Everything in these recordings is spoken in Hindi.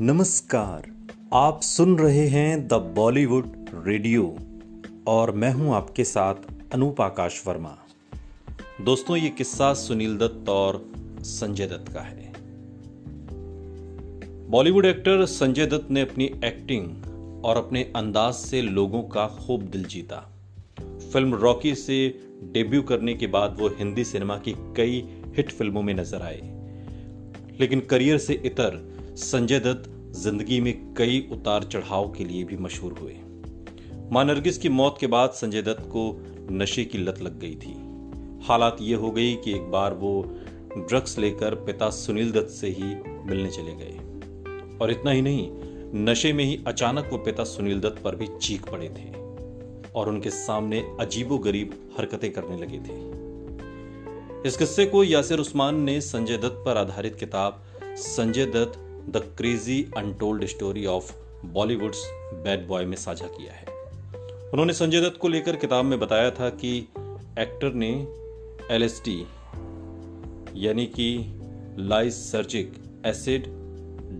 नमस्कार, आप सुन रहे हैं द बॉलीवुड रेडियो और मैं हूं आपके साथ अनूप आकाश वर्मा। दोस्तों, ये किस्सा सुनील दत्त और संजय दत्त का है। बॉलीवुड एक्टर संजय दत्त ने अपनी एक्टिंग और अपने अंदाज से लोगों का खूब दिल जीता। फिल्म रॉकी से डेब्यू करने के बाद वो हिंदी सिनेमा की कई हिट फिल्मों में नजर आए, लेकिन करियर से इतर संजय दत्त जिंदगी में कई उतार चढ़ाव के लिए भी मशहूर हुए। मां नरगिस की मौत के बाद संजय दत्त को नशे की लत लग गई थी। हालात ये हो गई कि एक बार वो ड्रग्स लेकर पिता सुनील दत्त से ही मिलने चले गए और इतना ही नहीं, नशे में ही अचानक वो पिता सुनील दत्त पर भी चीख पड़े थे और उनके सामने अजीबोगरीब हरकतें करने लगे थे। इस किस्से को यासिर उस्मान ने संजय दत्त पर आधारित किताब Sanjay Dutt the crazy untold story of Bollywood's bad boy में साझा किया है। उन्होंने संजय दत्त को लेकर किताब में बताया था कि एक्टर ने LSD यानी कि लाइसर्जिक एसिड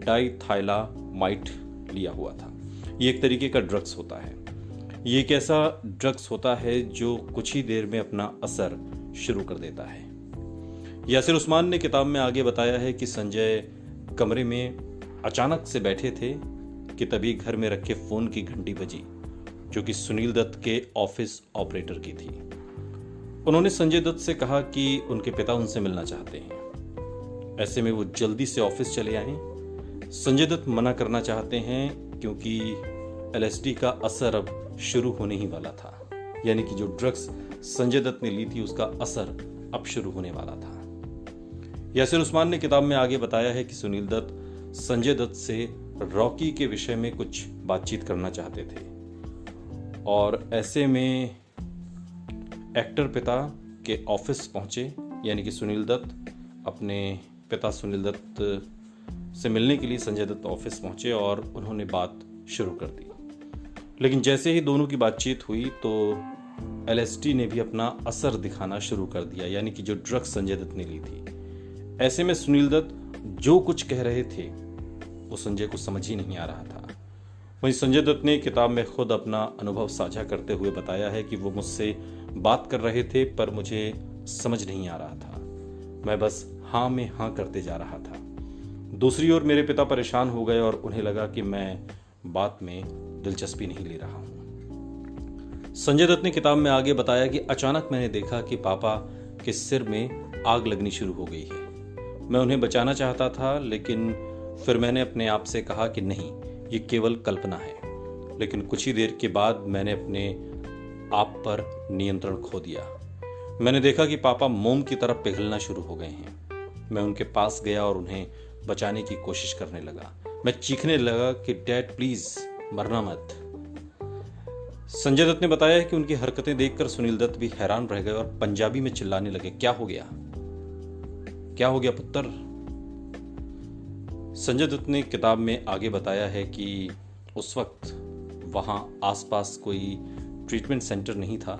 डाइथाइलामाइड लिया हुआ था। ये एक तरीके का ड्रग्स होता है। ये एक ऐसा ड्रग्स होता है जो कुछ ही देर में अपना असर शुरू कर देता है। यासिर उस्मान ने किताब में आगे बताया है कि संजय कमरे में अचानक से बैठे थे कि तभी घर में रखे फोन की घंटी बजी, जो कि सुनील दत्त के ऑफिस ऑपरेटर की थी। उन्होंने संजय दत्त से कहा कि उनके पिता उनसे मिलना चाहते हैं, ऐसे में वो जल्दी से ऑफिस चले आए। संजय दत्त मना करना चाहते हैं क्योंकि LSD का असर अब शुरू होने ही वाला था, यानी कि जो ड्रग्स संजय दत्त ने ली थी उसका असर अब शुरू होने वाला था। यासिर उस्मान ने किताब में आगे बताया है कि सुनील दत्त संजय दत्त से रॉकी के विषय में कुछ बातचीत करना चाहते थे और ऐसे में एक्टर पिता के ऑफिस पहुंचे, यानी कि सुनील दत्त अपने पिता सुनील दत्त से मिलने के लिए संजय दत्त ऑफिस पहुंचे और उन्होंने बात शुरू कर दी। लेकिन जैसे ही दोनों की बातचीत हुई तो LSD ने भी अपना असर दिखाना शुरू कर दिया, यानी कि जो ड्रग्स संजय दत्त ने ली थी। ऐसे में सुनील दत्त जो कुछ कह रहे थे वो संजय को समझ ही नहीं आ रहा था। वहीं संजय दत्त ने किताब में खुद अपना अनुभव साझा करते हुए बताया है कि वो मुझसे बात कर रहे थे पर मुझे समझ नहीं आ रहा था, मैं बस हाँ में हाँ करते जा रहा था। दूसरी ओर मेरे पिता परेशान हो गए और उन्हें लगा कि मैं बात में दिलचस्पी नहीं ले रहा हूं। संजय दत्त ने किताब में आगे बताया कि अचानक मैंने देखा कि पापा के सिर में आग लगनी शुरू हो गई है। मैं उन्हें बचाना चाहता था, लेकिन फिर मैंने अपने आप से कहा कि नहीं, ये केवल कल्पना है। लेकिन कुछ ही देर के बाद मैंने अपने आप पर नियंत्रण खो दिया। मैंने देखा कि पापा मोम की तरह पिघलना शुरू हो गए हैं। मैं उनके पास गया और उन्हें बचाने की कोशिश करने लगा। मैं चीखने लगा कि डैड प्लीज मरना मत। संजय दत्त ने बताया है कि उनकी हरकतें देखकर सुनील दत्त भी हैरान रह गए और पंजाबी में चिल्लाने लगे, क्या हो गया, क्या हो गया पुत्र। संजय दत्त ने किताब में आगे बताया है कि उस वक्त वहां आसपास कोई ट्रीटमेंट सेंटर नहीं था।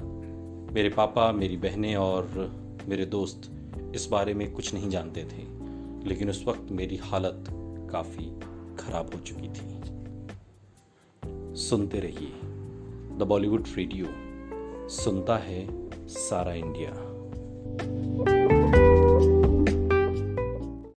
मेरे पापा, मेरी बहनें और मेरे दोस्त इस बारे में कुछ नहीं जानते थे, लेकिन उस वक्त मेरी हालत काफी खराब हो चुकी थी। सुनते रहिए द बॉलीवुड रेडियो, सुनता है सारा इंडिया।